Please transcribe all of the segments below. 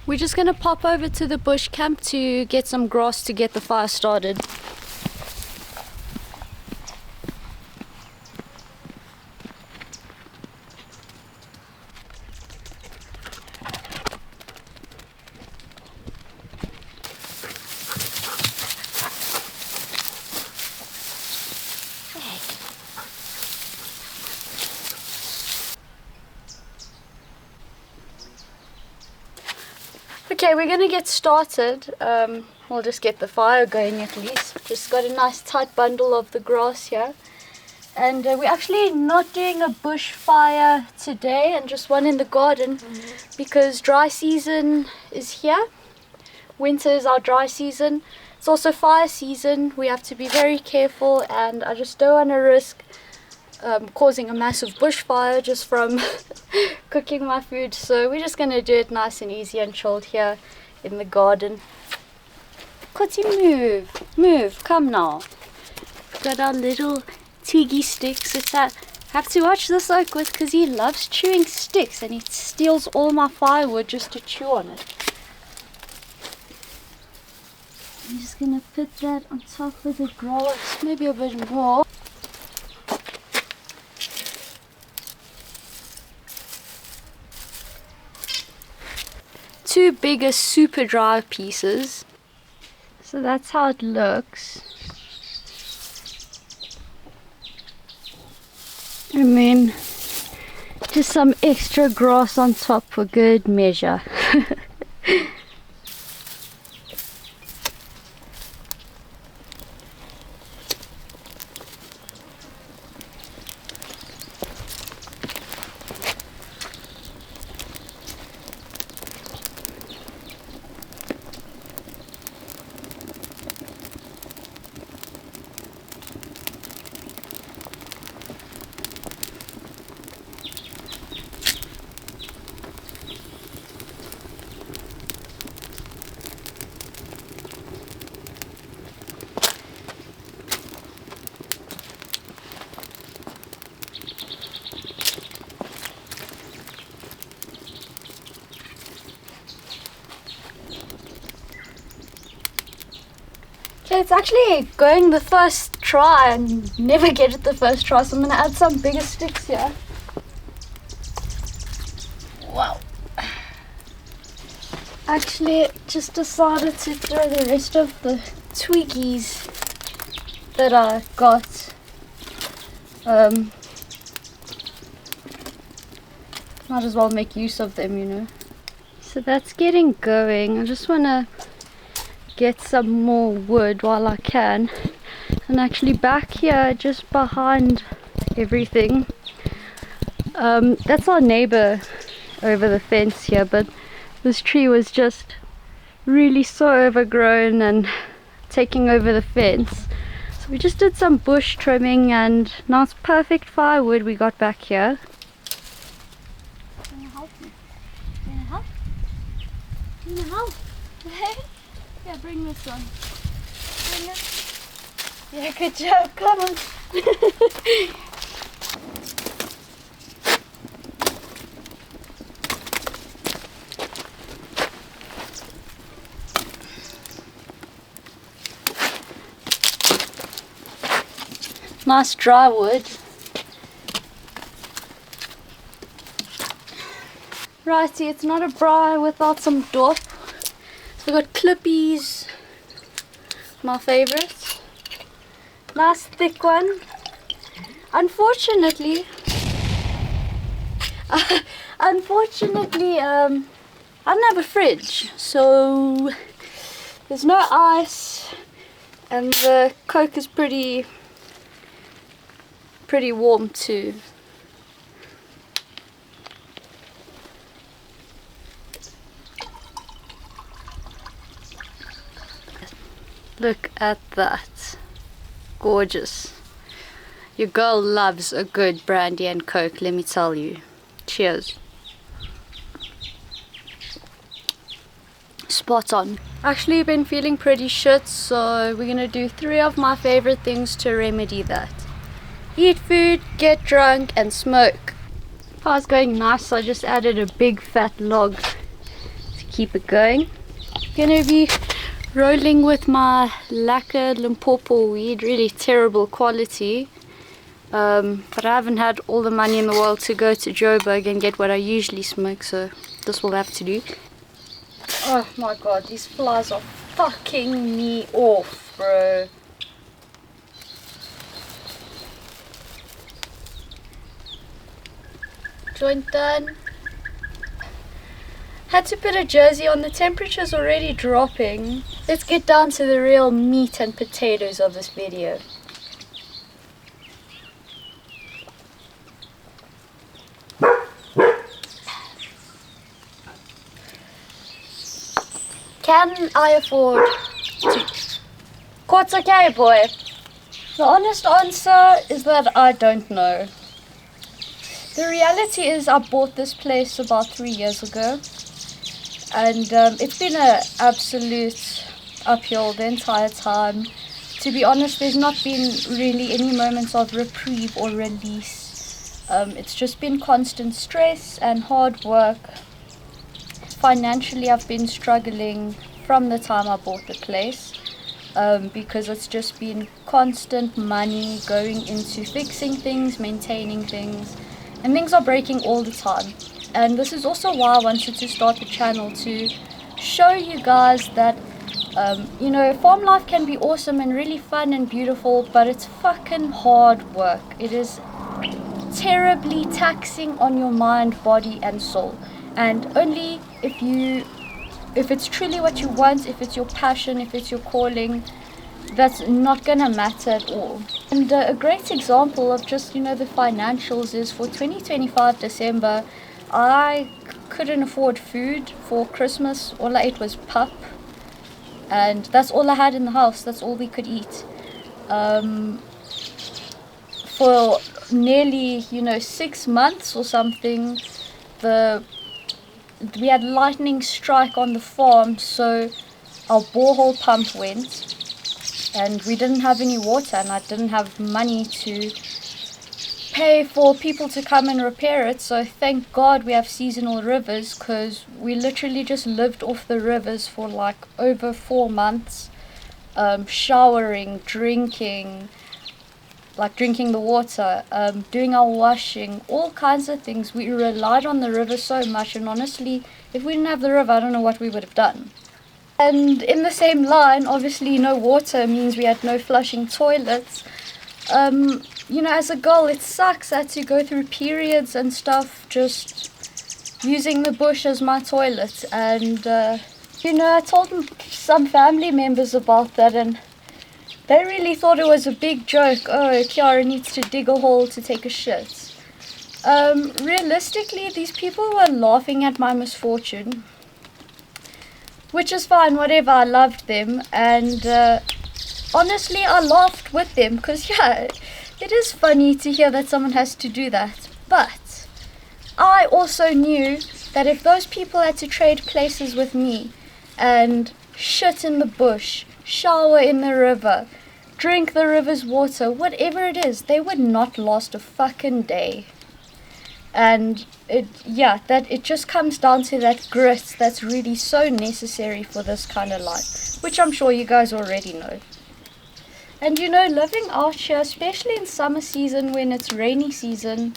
We're just gonna pop over to the bush camp to get some grass to get the fire started. Okay, we're gonna get started. We'll just get the fire going at least. Just got a nice tight bundle of the grass here. And we're actually not doing a bush fire today and just one in the garden because dry season is here. Winter is our dry season. It's also fire season. We have to be very careful, and I just don't want to risk causing a massive bushfire just from cooking my food. So we're just going to do it nice and easy and chilled here in the garden. Kotsi, move, come now. Got our little twiggy sticks. I have to watch this oak with because he loves chewing sticks and he steals all my firewood just to chew on it. I'm just going to put that on top of the grass, maybe a bit more. Two bigger super dry pieces. So that's how it looks. And then just some extra grass on top for good measure. Okay, it's actually going the first try and never get it the first try, so I'm going to add some bigger sticks here. Wow. Actually, just decided to throw the rest of the twiggies that I got. Might as well make use of them, you know. So that's getting going. I just want to get some more wood while I can. And actually back here, just behind everything, that's our neighbor over the fence here, but this tree was just really so overgrown and taking over the fence. So we just did some bush trimming and now it's perfect firewood we got back here. Can you help me? Can you help? Can you help? Yeah, bring this one. Bring it. Yeah, good job. Come on. Nice dry wood. Righty, it's not a braai without some dop. So we got clippies, my favourite. Nice thick one. Unfortunately, I don't have a fridge, so there's no ice, and the Coke is pretty warm too. Look at that. Gorgeous. Your girl loves a good brandy and Coke, let me tell you. Cheers. Spot on. Actually been feeling pretty shit, so we're gonna do 3 of my favorite things to remedy that. Eat food, get drunk, and smoke. Fire's going nice, so I just added a big fat log to keep it going. Gonna be rolling with my lacquer Limpopo weed, really terrible quality. But I haven't had all the money in the world to go to Joburg and get what I usually smoke, so this will have to do. Oh my god, these flies are fucking me off, bro. Joint done. Had to put a jersey on, the temperature's already dropping. Let's get down to the real meat and potatoes of this video. Can I afford to? Quartz okay, boy. The honest answer is that I don't know. The reality is I bought this place about 3 years ago. And it's been an absolute uphill the entire time. To be honest, there's not been really any moments of reprieve or release. It's just been constant stress and hard work. Financially, I've been struggling from the time I bought the place because it's just been constant money going into fixing things, maintaining things, and things are breaking all the time. And this is also why I wanted to start the channel, to show you guys that you know, farm life can be awesome and really fun and beautiful, but it's fucking hard work. It is terribly taxing on your mind, body and soul. And only if it's truly what you want, if it's your passion, if it's your calling, that's not gonna matter at all. And a great example of just, you know, the financials is for 2025 December, I couldn't afford food for Christmas. All I ate was pup, and that's all I had in the house. That's all we could eat. For nearly, you know, 6 months or something, we had lightning strike on the farm, so our borehole pump went and we didn't have any water, and I didn't have money to pay for people to come and repair it. So thank God we have seasonal rivers, because we literally just lived off the rivers for like over 4 months, showering, drinking the water, doing our washing, all kinds of things. We relied on the river so much, and honestly, if we didn't have the river, I don't know what we would have done. And in the same line, obviously no water means we had no flushing toilets. You know, as a girl, it sucks. I had to go through periods and stuff just using the bush as my toilet. And you know, I told some family members about that, and they really thought it was a big joke. Oh, Kiara needs to dig a hole to take a shit. Realistically, these people were laughing at my misfortune, which is fine, whatever. I loved them, and honestly, I laughed with them, because yeah, it is funny to hear that someone has to do that. But I also knew that if those people had to trade places with me and shit in the bush, shower in the river, drink the river's water, whatever it is, they would not last a fucking day. And it just comes down to that grit that's really so necessary for this kind of life, which I'm sure you guys already know. And you know, living out here, especially in summer season when it's rainy season,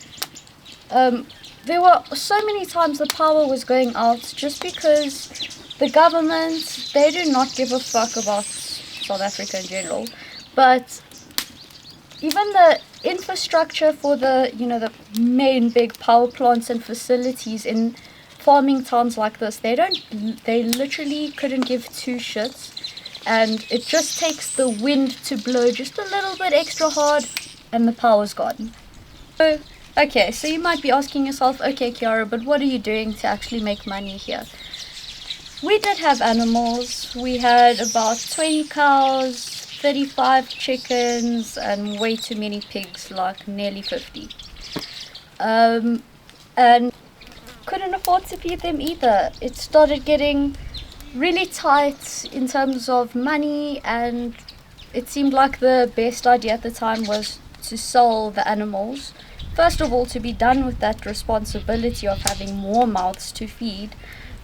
there were so many times the power was going out just because the government, they do not give a fuck about South Africa in general. But even the infrastructure for the, you know, the main big power plants and facilities in farming towns like this, they literally couldn't give two shits. And it just takes the wind to blow just a little bit extra hard and the power's gone. So, okay, so you might be asking yourself, okay Kiara, but what are you doing to actually make money here? We did have animals. We had about 20 cows, 35 chickens, and way too many pigs, like nearly 50. And couldn't afford to feed them either. It started getting really tight in terms of money, and it seemed like the best idea at the time was to sell the animals. First of all, to be done with that responsibility of having more mouths to feed,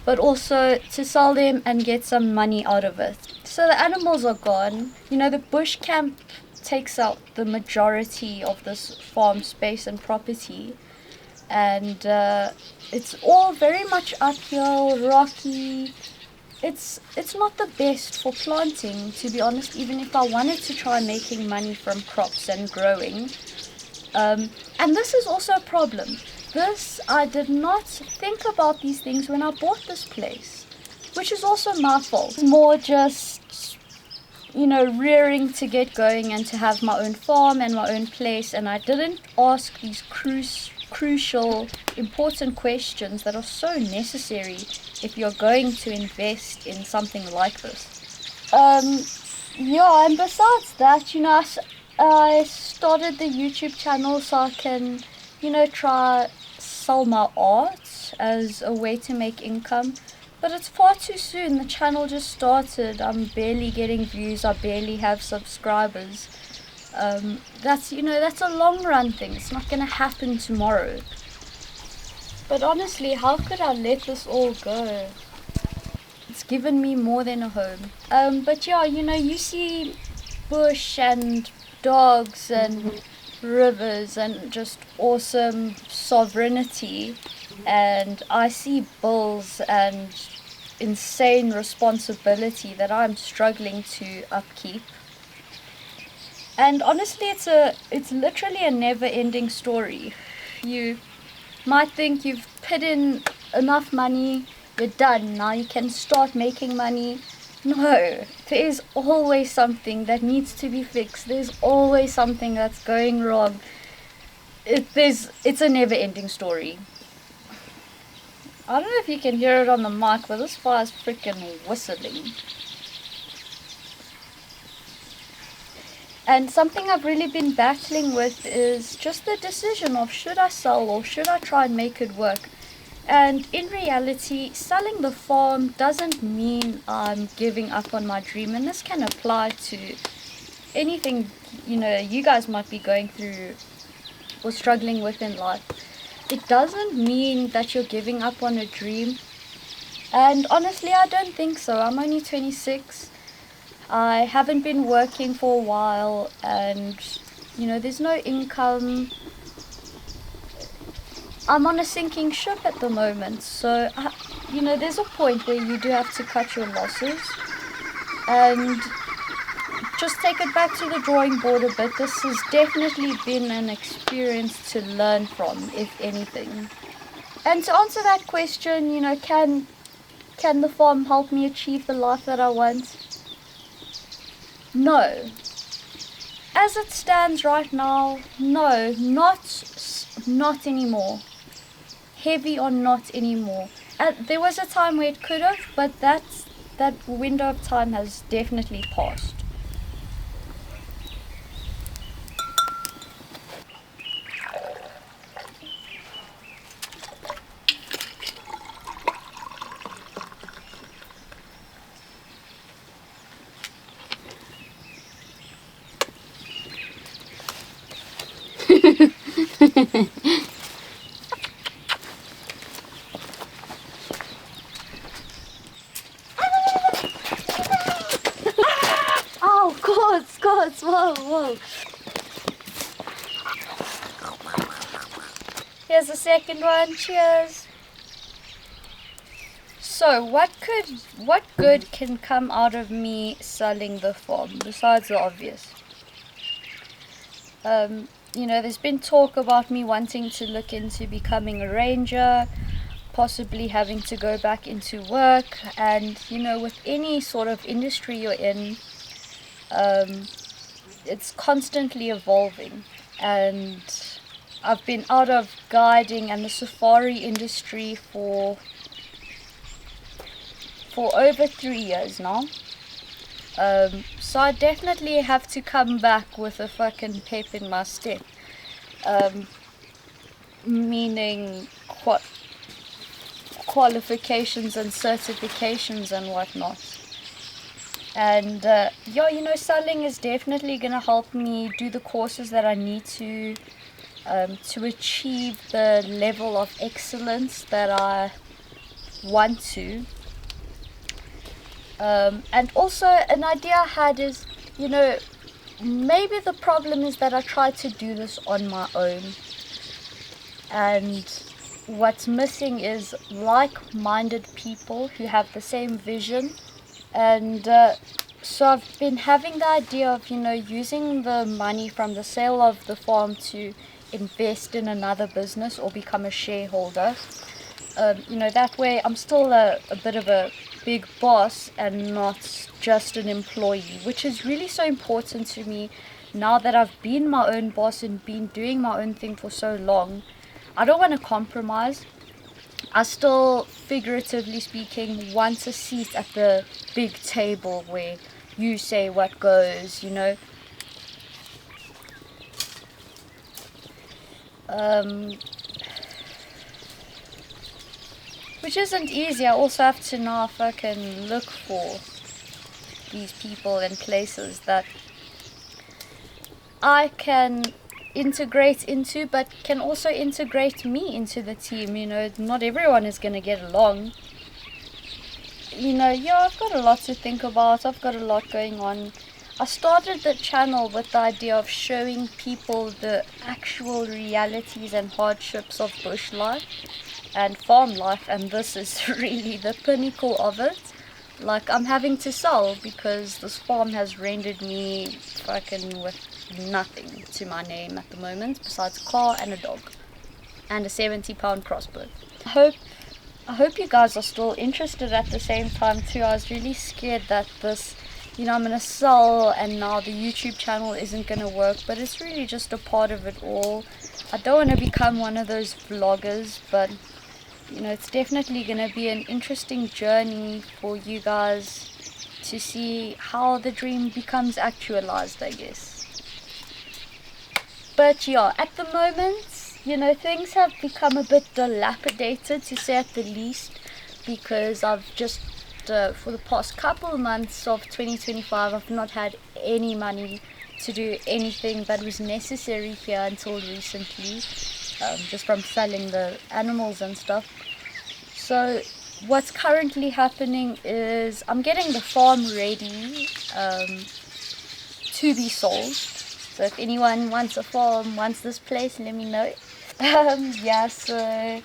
but also to sell them and get some money out of it. So the animals are gone. You know, the bush camp takes out the majority of this farm space and property, and it's all very much uphill, rocky. It's not the best for planting, to be honest, even if I wanted to try making money from crops and growing. And this is also a problem. I did not think about these things when I bought this place, which is also my fault. More just, you know, rearing to get going and to have my own farm and my own place, and I didn't ask these crucial, important questions that are so necessary if you're going to invest in something like this. Yeah, and besides that, you know, I started the YouTube channel so I can, you know, try sell my art as a way to make income. But it's far too soon. The channel just started. I'm barely getting views. I barely have subscribers. That's a long run thing. It's not going to happen tomorrow. But honestly, how could I let this all go? It's given me more than a home. But yeah, you know, you see bush and dogs and rivers and just awesome sovereignty, and I see bills and insane responsibility that I'm struggling to upkeep. And honestly, it's literally a never-ending story. You might think you've put in enough money, you're done, now you can start making money. No, there is always something that needs to be fixed. There's always something that's going wrong. It's a never-ending story. I don't know if you can hear it on the mic, but this fire's freaking whistling. And something I've really been battling with is just the decision of should I sell or should I try and make it work. And in reality, selling the farm doesn't mean I'm giving up on my dream, and this can apply to anything, you know, you guys might be going through or struggling with in life. It doesn't mean that you're giving up on a dream, and honestly, I don't think so. I'm only 26. I haven't been working for a while, and you know, there's no income. I'm on a sinking ship at the moment, so you know, there's a point where you do have to cut your losses and just take it back to the drawing board a bit. This has definitely been an experience to learn from, if anything. And to answer that question, you know, can the farm help me achieve the life that I want? No. As it stands right now, no, not anymore. Heavy or not anymore. There was a time where it could have, but that window of time has definitely passed. Oh, gods, whoa. Here's the second one, cheers. So, what good can come out of me selling the farm, besides the obvious? You know, there's been talk about me wanting to look into becoming a ranger, possibly having to go back into work, and you know, with any sort of industry you're in, it's constantly evolving, and I've been out of guiding and the safari industry for over 3 years now. So I definitely have to come back with a fucking pep in my step. Meaning qualifications and certifications and whatnot. And yeah, you know, selling is definitely gonna help me do the courses that I need to achieve the level of excellence that I want to. And also an idea I had is, you know, maybe the problem is that I try to do this on my own, and what's missing is like-minded people who have the same vision. And so I've been having the idea of, you know, using the money from the sale of the farm to invest in another business or become a shareholder. You know, that way I'm still a bit of a big boss and not just an employee, which is really so important to me now that I've been my own boss and been doing my own thing for so long. I don't want to compromise. I still, figuratively speaking, want a seat at the big table where you say what goes, you know. Which isn't easy. I also have to now fucking look for these people and places that I can integrate into, but can also integrate me into the team. You know, not everyone is going to get along. You know, yeah, I've got a lot to think about. I've got a lot going on. I started the channel with the idea of showing people the actual realities and hardships of bush life and farm life, and this is really the pinnacle of it. Like, I'm having to sell because this farm has rendered me fucking with nothing to my name at the moment besides a car and a dog and a 70-pound crossbow. I hope you guys are still interested at the same time too. I was really scared that this, you know, I'm gonna sell and now the YouTube channel isn't gonna work, but it's really just a part of it all. I don't want to become one of those vloggers, but you know, it's definitely gonna be an interesting journey for you guys to see how the dream becomes actualized, I guess. But yeah, at the moment, you know, things have become a bit dilapidated, to say at the least, because I've just, for the past couple months of 2025, I've not had any money to do anything that was necessary here until recently, just from selling the animals and stuff. So what's currently happening is I'm getting the farm ready to be sold. So if anyone wants a farm, wants this place, let me know. Yeah, so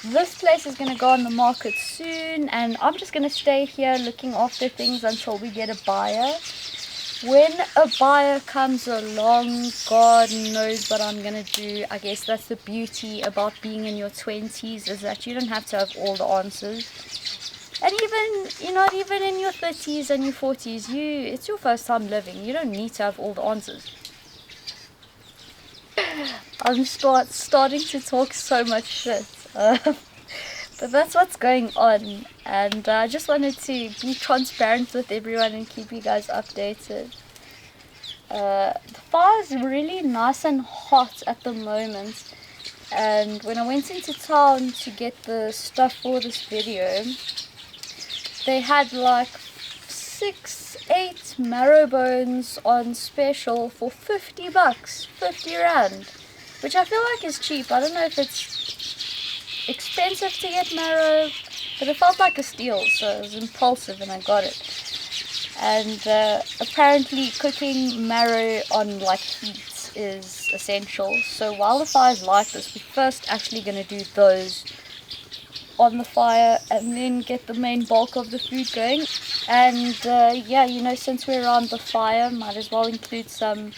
this place is going to go on the market soon, and I'm just going to stay here looking after things until we get a buyer. When a buyer comes along, God knows what I'm going to do. I guess that's the beauty about being in your 20s, is that you don't have to have all the answers. And even, you know, even in your 30s and your 40s, it's your first time living. You don't need to have all the answers. I'm starting to talk so much shit. But that's what's going on, and I just wanted to be transparent with everyone and keep you guys updated. The fire is really nice and hot at the moment, and when I went into town to get the stuff for this video, they had like 6-8 marrow bones on special for 50 bucks, 50 rand, which I feel like is cheap. I don't know if it's expensive to get marrow, but it felt like a steal, so it was impulsive and I got it. And apparently cooking marrow on like heat is essential, so while the fire's like this, we're first actually going to do those on the fire and then get the main bulk of the food going. And yeah, you know, since we're around the fire, might as well include some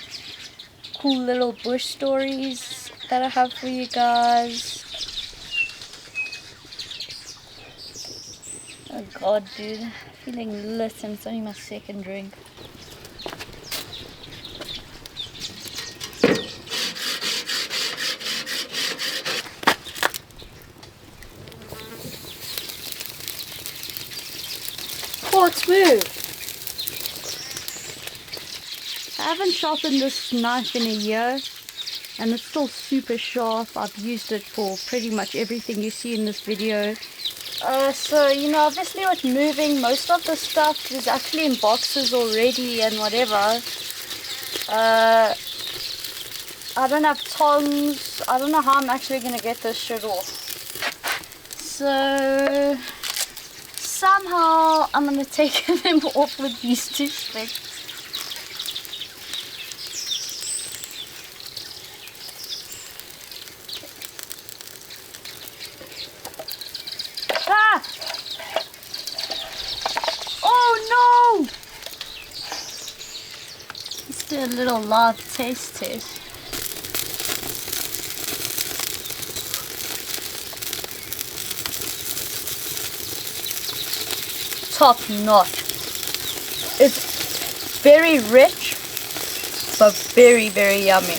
cool little bush stories that I have for you guys. Oh god, dude, I'm feeling lit and it's only my second drink. Oh, it's moved! I haven't sharpened this knife in a year and it's still super sharp. I've used it for pretty much everything you see in this video. So, you know, obviously with moving, most of the stuff is actually in boxes already and whatever. I don't have tongs. I don't know how I'm actually going to get this shit off. So somehow I'm gonna take them off with these two sticks. Ah! Oh no! Let's do a little live taste test. Top notch. It's very rich, but very, very yummy.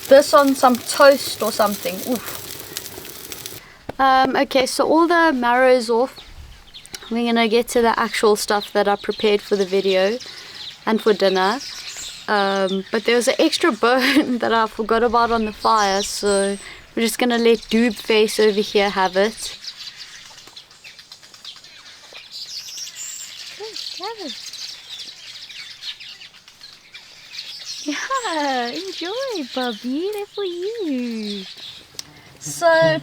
This on some toast or something. Oof. Okay, so all the marrow is off. We're gonna get to the actual stuff that I prepared for the video and for dinner. But there was an extra bone that I forgot about on the fire, so we're just gonna let Doob Face over here have it. Yeah, enjoy, Bubby. They're for you. So,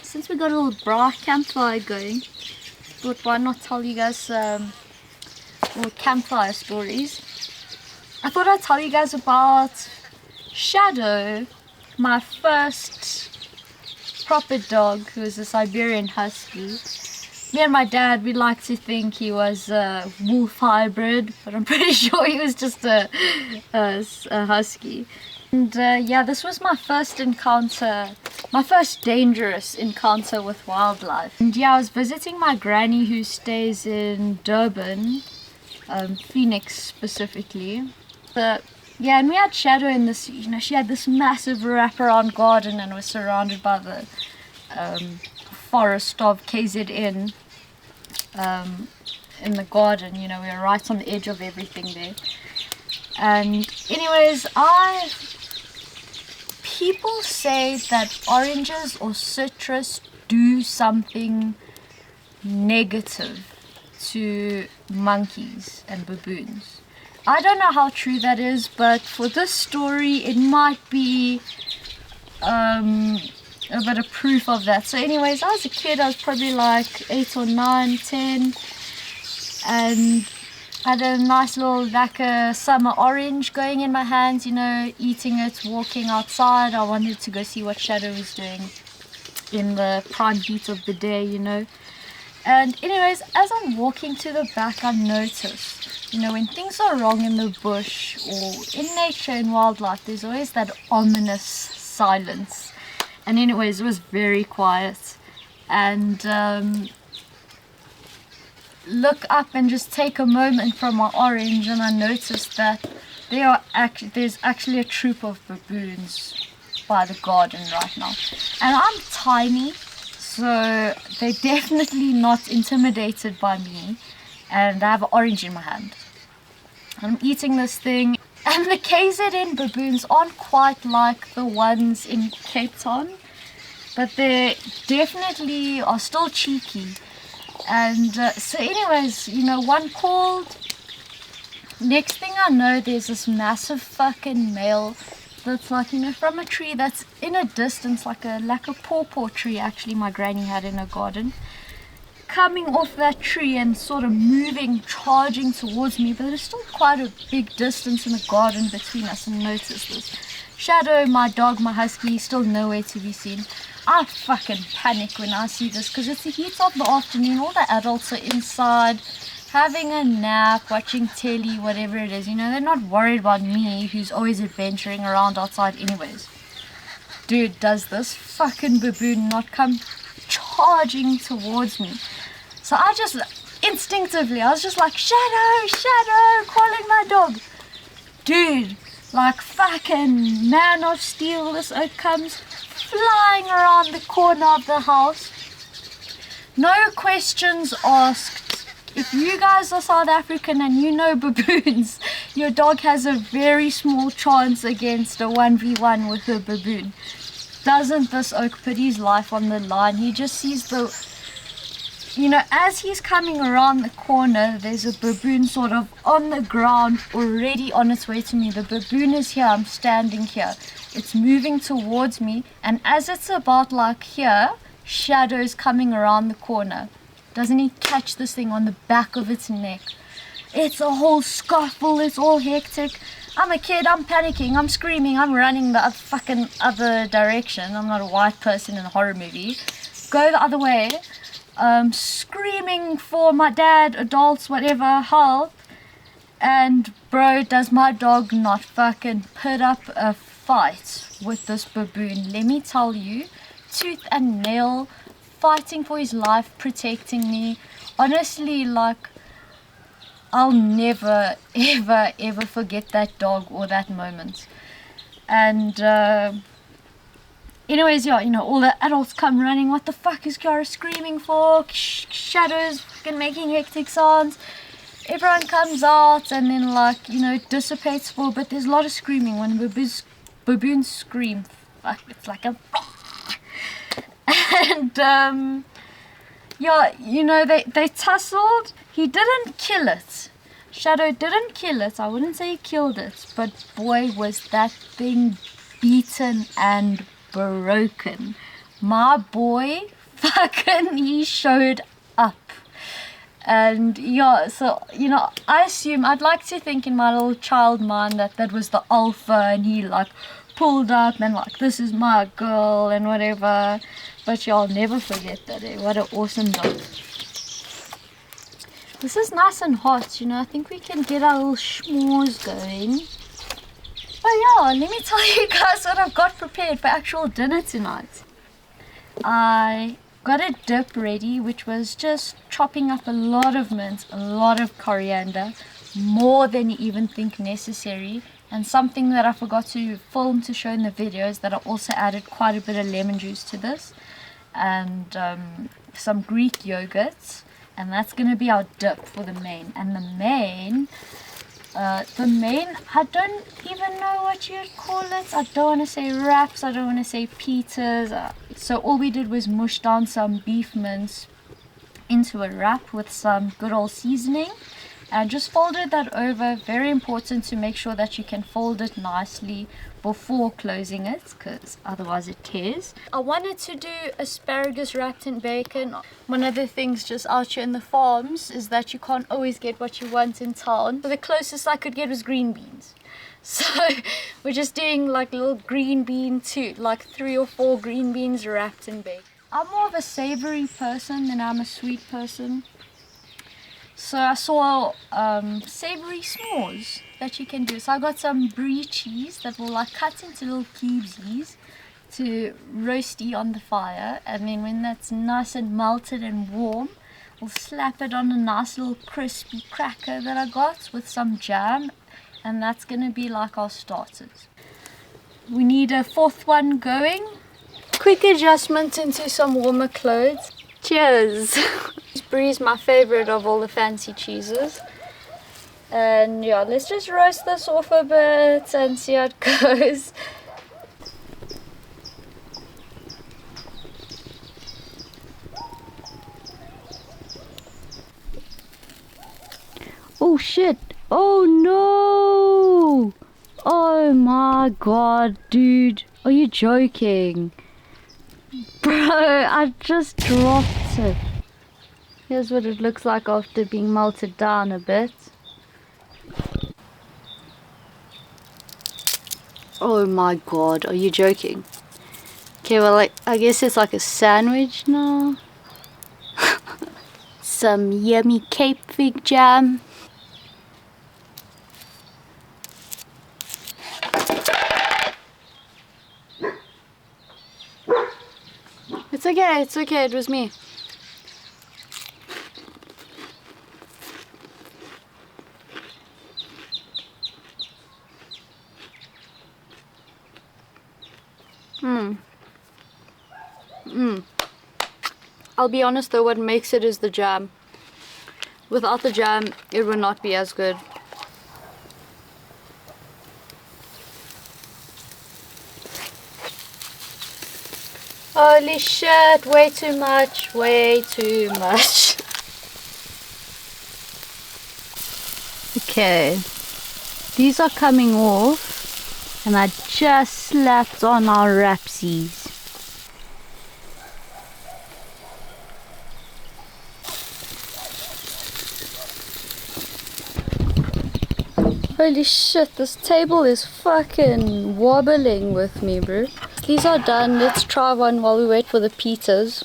since we got a little bright campfire going, thought why not tell you guys little campfire stories. I thought I'd tell you guys about Shadow, my first proper dog, who was a Siberian Husky. Me and my dad, we like to think he was a wolf hybrid, but I'm pretty sure he was just a husky. And yeah, this was my first encounter, my first dangerous encounter with wildlife. And yeah, I was visiting my granny who stays in Durban, Phoenix specifically. But yeah, and we had Shadow in this, you know, she had this massive wraparound garden and was surrounded by the forest of KZN in the garden. You know, we were right on the edge of everything there. And anyways, people say that oranges or citrus do something negative to monkeys and baboons. I don't know how true that is, but for this story it might be a bit of proof of that. So anyways, I was a kid, I was probably like 8 or 9, 10, and I had a nice little lacquer summer orange going in my hands, you know, eating it, walking outside. I wanted to go see what Shadow was doing in the prime heat of the day, you know. And anyways, as I'm walking to the back, I noticed, you know, when things are wrong in the bush or in nature, in wildlife, there's always that ominous silence. And anyways, it was very quiet. And look up and just take a moment from my orange, and I noticed that there's actually a troop of baboons by the garden right now. And I'm tiny, so they're definitely not intimidated by me. And I have an orange in my hand. I'm eating this thing. And the KZN baboons aren't quite like the ones in Cape Town, but they definitely are still cheeky. And so anyways, you know, one called. Next thing I know, there's this massive fucking male that's like, you know, from a tree that's in a distance, like a pawpaw tree actually my granny had in her garden, coming off that tree and sort of moving, charging towards me. But there's still quite a big distance in the garden between us, and notice this. Shadow, my dog, my husky, still nowhere to be seen. I fucking panic when I see this, because it's the heat of the afternoon, all the adults are inside having a nap, watching telly, whatever it is, you know, they're not worried about me, who's always adventuring around outside anyways. Dude, does this fucking baboon not come charging towards me? So I just instinctively, I was just like, Shadow, Shadow, calling my dog. Dude, like fucking man of steel, this oak comes flying around the corner of the house. No questions asked. If you guys are South African and you know baboons, your dog has a very small chance against a 1v1 with a baboon. Doesn't this oak put his life on the line? He just sees the you know, as he's coming around the corner, there's a baboon sort of on the ground already on its way to me. The baboon is here, I'm standing here. It's moving towards me, and as it's about like here, Shadow's coming around the corner. Doesn't he catch this thing on the back of its neck? It's a whole scuffle, it's all hectic. I'm a kid, I'm panicking, I'm screaming, I'm running the fucking other direction. I'm not a white person in a horror movie. Go the other way, screaming for my dad, adults, whatever, help. And bro, does my dog not fucking put up a fight with this baboon? Let me tell you, tooth and nail, fighting for his life, protecting me. Honestly, like, I'll never, ever, ever forget that dog or that moment. And, anyways, yeah, you know, all the adults come running. What the fuck is Kiara screaming for? Shadows fucking making hectic sounds. Everyone comes out and then, like, you know, it dissipates for a bit. There's a lot of screaming when baboons scream. Fuck, it's like a... And, yeah, you know, they tussled. He didn't kill it. Shadow didn't kill it. I wouldn't say he killed it. But boy, was that thing beaten and broken. My boy, fucking, he showed up. And yeah, so, you know, I'd like to think in my little child mind that was the alpha, and he like pulled up and like, this is my girl and whatever. But y'all never forget that, eh? What an awesome dog. This is nice and hot, you know. I think we can get our little s'mores going. But yeah, let me tell you guys what I've got prepared for actual dinner tonight. I got a dip ready, which was just chopping up a lot of mint, a lot of coriander, more than you even think necessary. And something that I forgot to film to show in the videos, that I also added quite a bit of lemon juice to this. And some Greek yogurt, and that's going to be our dip for the main. And the main, I don't even know what you'd call it. I don't want to say wraps, I don't want to say pitas. So all we did was mush down some beef mince into a wrap with some good old seasoning, and just folded that over. Very important to make sure that you can fold it nicely before closing it, because otherwise it tears. I wanted to do asparagus wrapped in bacon. One of the things just out here in the farms is that you can't always get what you want in town. So the closest I could get was green beans. So we're just doing like little green bean too, like 3 or 4 green beans wrapped in bacon. I'm more of a savory person than I'm a sweet person. So I saw savory s'mores that you can do. So I got some brie cheese that will like cut into little cubesies to roasty on the fire, and then when that's nice and melted and warm, we'll slap it on a nice little crispy cracker that I got with some jam, and that's gonna be like our starters. We need a 4th one going. Quick adjustment into some warmer clothes. Cheers! Brie is my favorite of all the fancy cheeses. And yeah, let's just roast this off a bit and see how it goes. Oh shit! Oh no! Oh my god, dude. Are you joking? Bro, I just dropped it. Here's what it looks like after being melted down a bit. Oh my god, are you joking? Okay, well, like, I guess it's like a sandwich now. Some yummy Cape fig jam. It's okay, it was me. I'll be honest though, what makes it is the jam. Without the jam, it would not be as good. Holy shit, way too much, way too much. Okay, these are coming off and I just slapped on our wrapsies. Holy shit, this table is fucking wobbling with me, bro. These are done. Let's try one while we wait for the pizzas.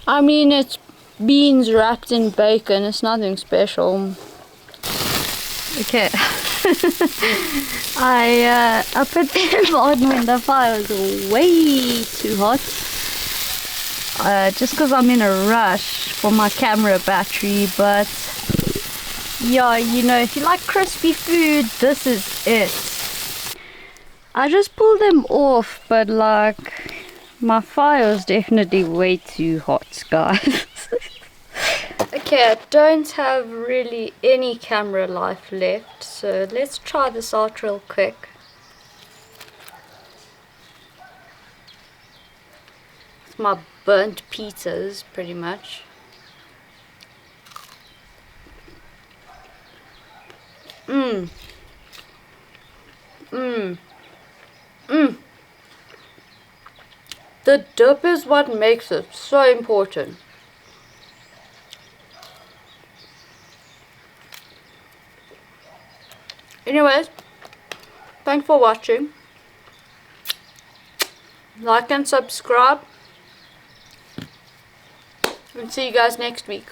I mean, it's beans wrapped in bacon. It's nothing special. Okay. I put them on when the fire was way too hot. Just because I'm in a rush for my camera battery, but yeah, you know, if you like crispy food, this is it. I just pulled them off, but like, my fire is definitely way too hot, guys. Okay, I don't have really any camera life left, so let's try this out real quick. It's my burnt pizzas, pretty much. Mmm. Mmm. Mmm. The dip is what makes it so important. Anyways, thanks for watching. Like and subscribe. And see you guys next week.